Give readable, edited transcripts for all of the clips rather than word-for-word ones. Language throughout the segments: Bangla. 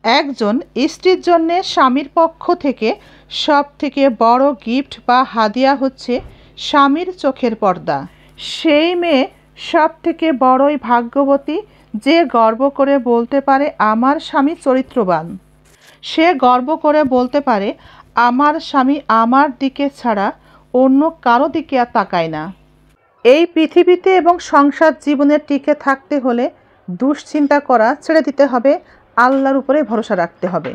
একজন স্ত্রীর জন্য স্বামীর পক্ষ থেকে সবথেকে বড় গিফট বা হাদিয়া হচ্ছে স্বামীর চোখের পর্দা। সেই মেয়ে সবথেকে বড়ই ভাগ্যবতী যে গর্ব করে বলতে পারে আমার স্বামী চরিত্রবান। সে গর্ব করে বলতে পারে আমার স্বামী আমার দিকে ছাড়া অন্য কারো দিকে আর তাকায় না। এই পৃথিবীতে এবং সংসার জীবনে টিকে থাকতে হলে দুশ্চিন্তা করা ছেড়ে দিতে হবে, আল্লাহর উপরে ভরসা রাখতে হবে,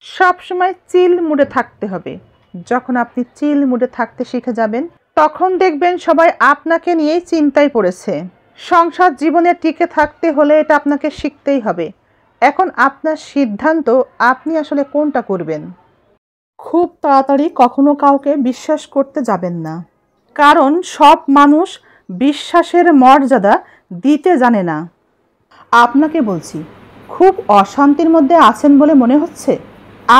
সবসময় চিল মুডে থাকতে হবে। যখন আপনি চিল মুডে থাকতে শিখে যাবেন তখন দেখবেন সবাই আপনাকে নিয়েই চিন্তায় পড়েছে। সংসার জীবনে টিকে থাকতে হলে এটা আপনাকে শিখতেই হবে। এখন আপনার সিদ্ধান্ত, আপনি আসলে কোনটা করবেন। খুব তাড়াতাড়ি কখনো কাউকে বিশ্বাস করতে যাবেন না, কারণ সব মানুষ বিশ্বাসের মর্যাদা দিতে জানে না। আপনাকে বলছি, খুব অশান্তির মধ্যে আছেন বলে মনে হচ্ছে।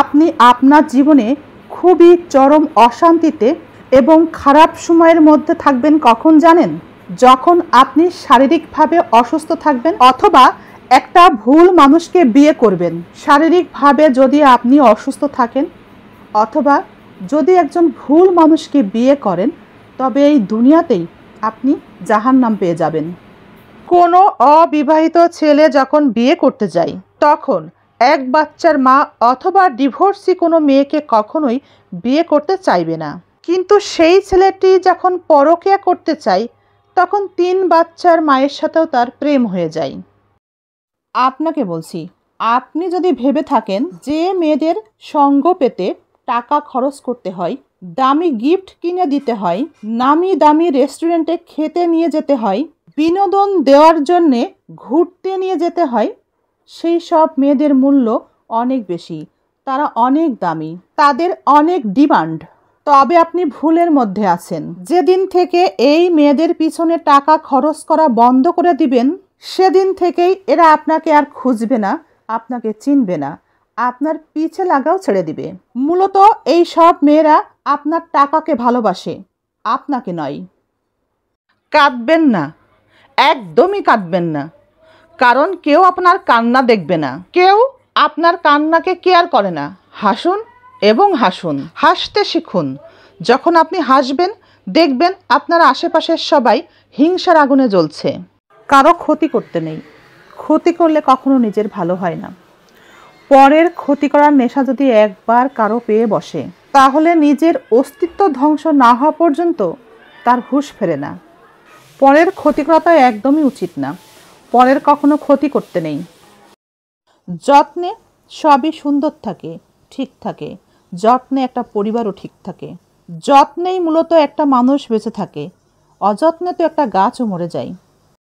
আপনি আপনার জীবনে খুবই চরম অশান্তিতে এবং খারাপ সময়ের মধ্যে থাকবেন কখন জানেন? যখন আপনি শারীরিকভাবে অসুস্থ থাকবেন অথবা একটা ভুল মানুষকে বিয়ে করবেন। শারীরিকভাবে যদি আপনি অসুস্থ থাকেন অথবা যদি একজন ভুল মানুষকে বিয়ে করেন, তবে এই দুনিয়াতেই আপনি জাহান্নাম পেয়ে যাবেন। কোনো অবিবাহিত ছেলে যখন বিয়ে করতে যায় তখন এক বাচ্চার মা অথবা ডিভোর্সি কোনো মেয়েকে কখনোই বিয়ে করতে চাইবে না। কিন্তু সেই ছেলেটি যখন পরকীয়া করতে চায় তখন 3 বাচ্চার মায়ের সাথেও তার প্রেম হয়ে যায়। আপনাকে বলছি, আপনি যদি ভেবে থাকেন যে মেয়েদের সঙ্গ পেতে টাকা খরচ করতে হয়, দামি গিফট কিনে দিতে হয়, নামি দামি রেস্টুরেন্টে খেতে নিয়ে যেতে হয়, বিনোদন দেওয়ার জন্যে ঘুরতে নিয়ে যেতে হয়, সেই সব মেয়েদের মূল্য অনেক বেশি, তারা অনেক দামি, তাদের অনেক ডিমান্ড। তবে আপনি ভুলের মধ্যে আছেন। যেদিন থেকে এই মেয়েদের পিছনে টাকা খরচ করা বন্ধ করে দিবেন সেদিন থেকেই এরা আপনাকে আর খুঁজবে না, আপনাকে চিনবে না, আপনার পিছে লাগাও ছেড়ে দিবে। মূলত এই সব মেয়েরা আপনার টাকাকে ভালোবাসে, আপনাকে নয়। কাঁদবেন না, একদমই কাঁদবেন না, কারণ কেউ আপনার কান্না দেখবে না, কেউ আপনার কান্নাকে কেয়ার করে না। হাসুন এবং হাসুন, হাসতে শিখুন। যখন আপনি হাসবেন দেখবেন আপনার আশেপাশের সবাই হিংসার আগুনে জ্বলছে। কারো ক্ষতি করতে নেই, ক্ষতি করলে কখনো নিজের ভালো হয় না। পরের ক্ষতি করার নেশা যদি একবার কারো পেয়ে বসে তাহলে নিজের অস্তিত্ব ধ্বংস না হওয়া পর্যন্ত তার হুঁশ ফেরে না। পরের ক্ষতি করাটা একদমই উচিত না, পরের কখনো ক্ষতি করতে নেই। যত্নে সবই সুন্দর থাকে, ঠিক থাকে। যত্নে একটা পরিবারও ঠিক থাকে। যত্নেই মূলত একটা মানুষ বেঁচে থাকে, অযত্নে তো একটা গাছও মরে যায়।